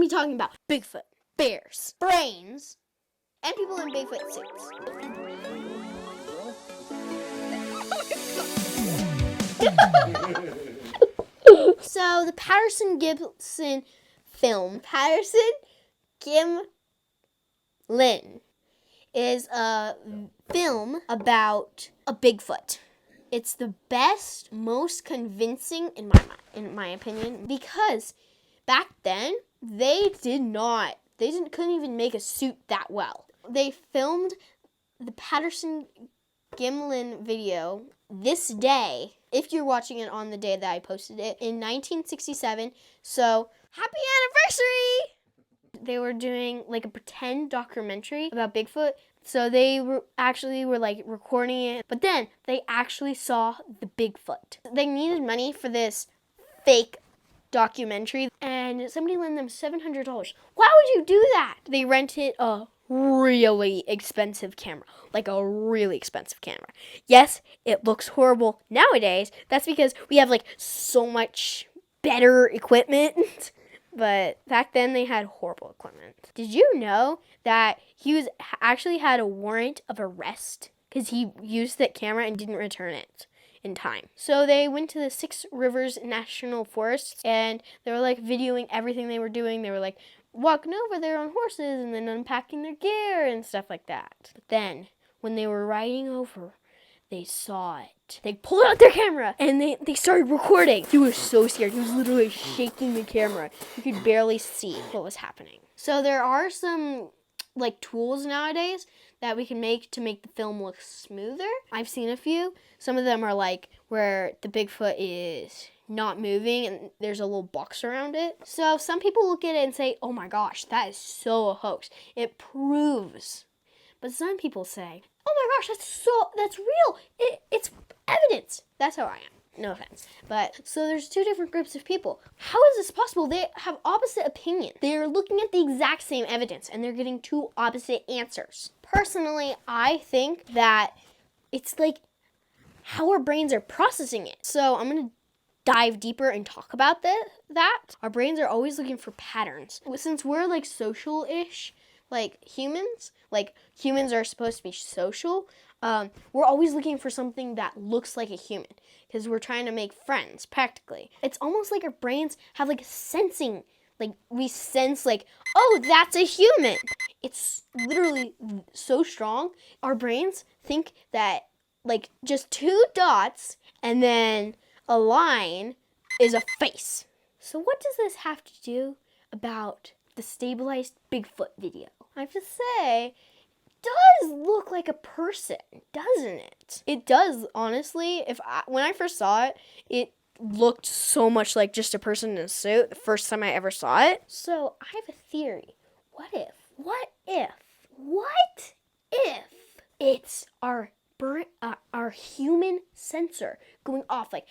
be talking about Bigfoot, bears, brains, and people in Bigfoot suits. So the Patterson-Gimlin film, Patterson-Gimlin, is a film about a Bigfoot. It's the best, most convincing in my opinion, because back then they couldn't even make a suit that well. They filmed the Patterson-Gimlin video this day, if you're watching it on the day that I posted it, in 1967. So, happy anniversary! They were doing like a pretend documentary about Bigfoot. So they were like recording it, but then they actually saw the Bigfoot. They needed money for this fake documentary, and somebody lent them $700. Why would you do that? They rented a really expensive camera, like a really expensive camera. Yes, it looks horrible nowadays. That's because we have like so much better equipment. But back then they had horrible equipment. Did you know that he actually had a warrant of arrest because he used that camera and didn't return it in time? So they went to the Six Rivers National Forest, and they were like videoing everything they were doing. They were like walking over there on horses and then unpacking their gear and stuff like that. But then when they were riding over, they saw it. They pulled out their camera and they started recording. He was so scared. He was literally shaking the camera. You could barely see what was happening. So there are some like tools nowadays that we can make to make the film look smoother. I've seen a few. Some of them are like where the Bigfoot is not moving and there's a little box around it. So some people look at it and say, oh my gosh, that is so a hoax. It proves. But some people say, oh my gosh, that's real. It's evidence. That's how I am. No offense. But so there's two different groups of people. How is this possible? They have opposite opinions. They're looking at the exact same evidence and they're getting two opposite answers. Personally, I think that it's like how our brains are processing it. So I'm going to dive deeper and talk about that. Our brains are always looking for patterns. Since we're like social-ish, like humans are supposed to be social, we're always looking for something that looks like a human because we're trying to make friends practically. It's almost like our brains have like sensing, like we sense like, oh, that's a human. It's literally so strong. Our brains think that like just two dots and then a line is a face. So what does this have to do about the stabilized Bigfoot video? I have to say, it does look like a person, doesn't it? It does, honestly. When I first saw it, it looked so much like just a person in a suit the first time I ever saw it. So I have a theory. What if it's our human sensor going off like...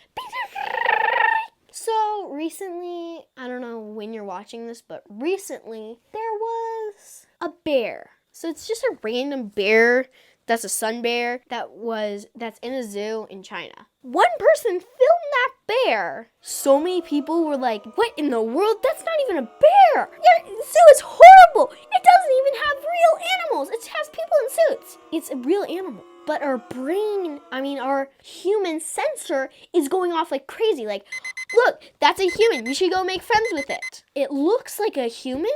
So recently, I don't know when you're watching this, but recently there was a bear. So it's just a random bear that's a sun bear that's in a zoo in China. One person filmed that bear. So many people were like, what in the world? That's not even a bear. Your zoo is horrible. It doesn't even have real animals. It has people in suits. It's a real animal. But our human sensor is going off like crazy. Like, look, that's a human. You should go make friends with it. It looks like a human.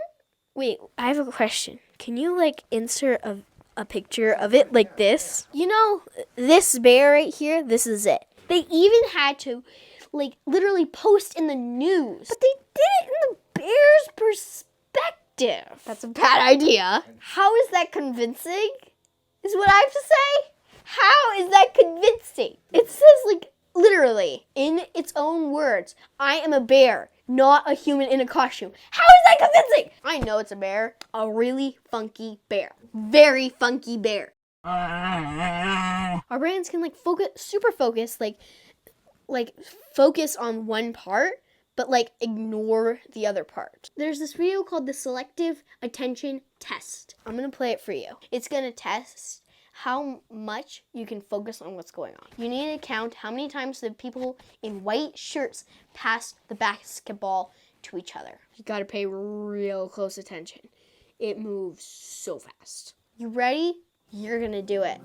Wait, I have a question. Can you like insert a picture of it like this? You know, this bear right here, this is it. They even had to like literally post in the news. But they did it in the bear's perspective. That's a bad idea. How is that convincing? Is what I have to say? How is that convincing? It says like literally in its own words, I am a bear, not a human in a costume. How is that convincing? I know it's a bear. A really funky bear. Very funky bear. Our brains can like super focus, like focus on one part, but like ignore the other part. There's this video called the Selective Attention Test. I'm gonna play it for you. It's gonna test how much you can focus on what's going on. You need to count how many times the people in white shirts pass the basketball to each other. You gotta pay real close attention. It moves so fast. You ready? You're gonna do it.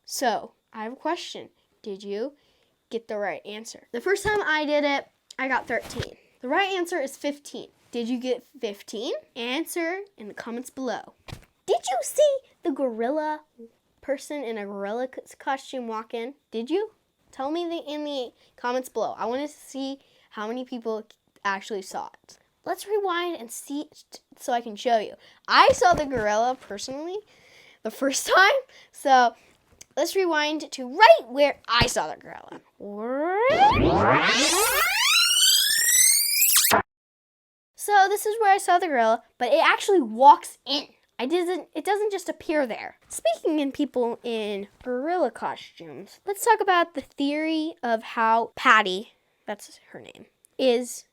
So, I have a question. Did you get the right answer? The first time I did it, I got 13. The right answer is 15. Did you get 15? Answer in the comments below. Did you see the gorilla person in a gorilla costume walk in? Did you? Tell me in the comments below. I want to see how many people actually saw it. Let's rewind and see so I can show you. I saw the gorilla personally the first time, so let's rewind to right where I saw the gorilla. So this is where I saw the gorilla, but it actually walks in. It doesn't just appear there. Speaking in people in gorilla costumes, let's talk about the theory of how Patty, that's her name, is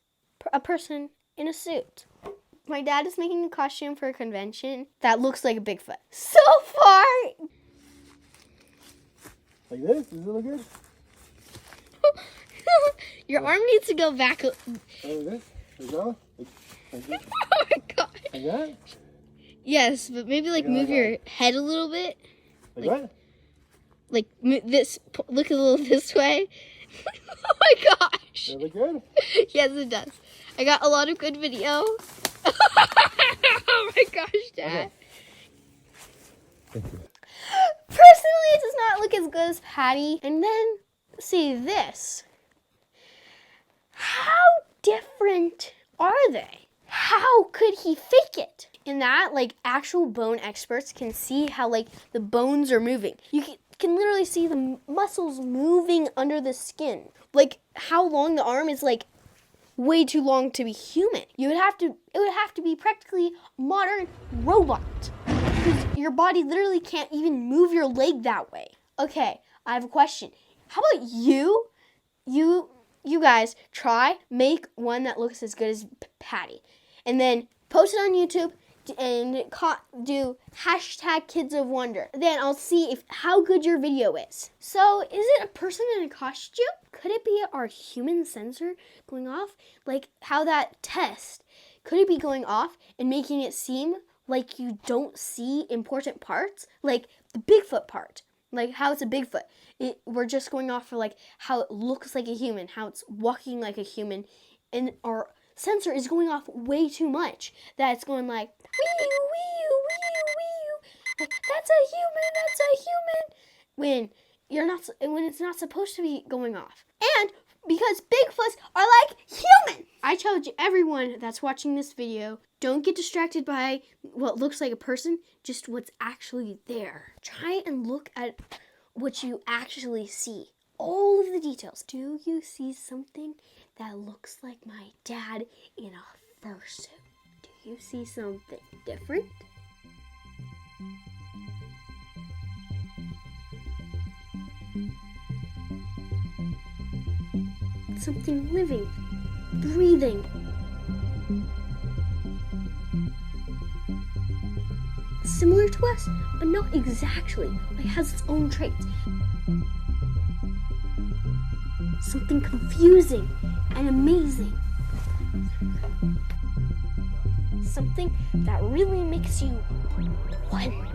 a person in a suit. My dad is making a costume for a convention that looks like a Bigfoot. So far, like this? Does it look good? your arm needs to go back. Like this? Like that? Like this? Oh my god. Like that? Yes, but maybe like move your head a little bit. Like what? Like this. Look a little this way. Oh my gosh. Does it look good? Yes, it does. I got a lot of good video. Oh my gosh, Dad. Thank you. Personally, it does not look as good as Patty. And then, see this. How different are they? How could he fake it? In that, like, actual bone experts can see how, like, the bones are moving. You can literally see the muscles moving under the skin. Like, how long the arm is, like, way too long to be human. It would have to be practically a modern robot. Because your body literally can't even move your leg that way. Okay, I have a question. How about you guys try make one that looks as good as Patty, and then post it on YouTube and do #KidsOfWonder. Then I'll see how good your video is. So, is it a person in a costume? Could it be our human sensor going off? Like how that test, could it be going off and making it seem like you don't see important parts? Like the Bigfoot part. Like how it's a Bigfoot. We're just going off for like how it looks like a human, how it's walking like a human, and our sensor is going off way too much. That it's going like, wee, wee, wee, wee. Like, that's a human. When it's not supposed to be going off. And because Bigfoots are like human. I challenge everyone that's watching this video, don't get distracted by what looks like a person, just what's actually there. Try and look at what you actually see. All of the details. Do you see something that looks like my dad in a fursuit? Do you see something different? Something living, breathing. Similar to us, but not exactly. Like, has its own traits. Something confusing and amazing. Something that really makes you wonder.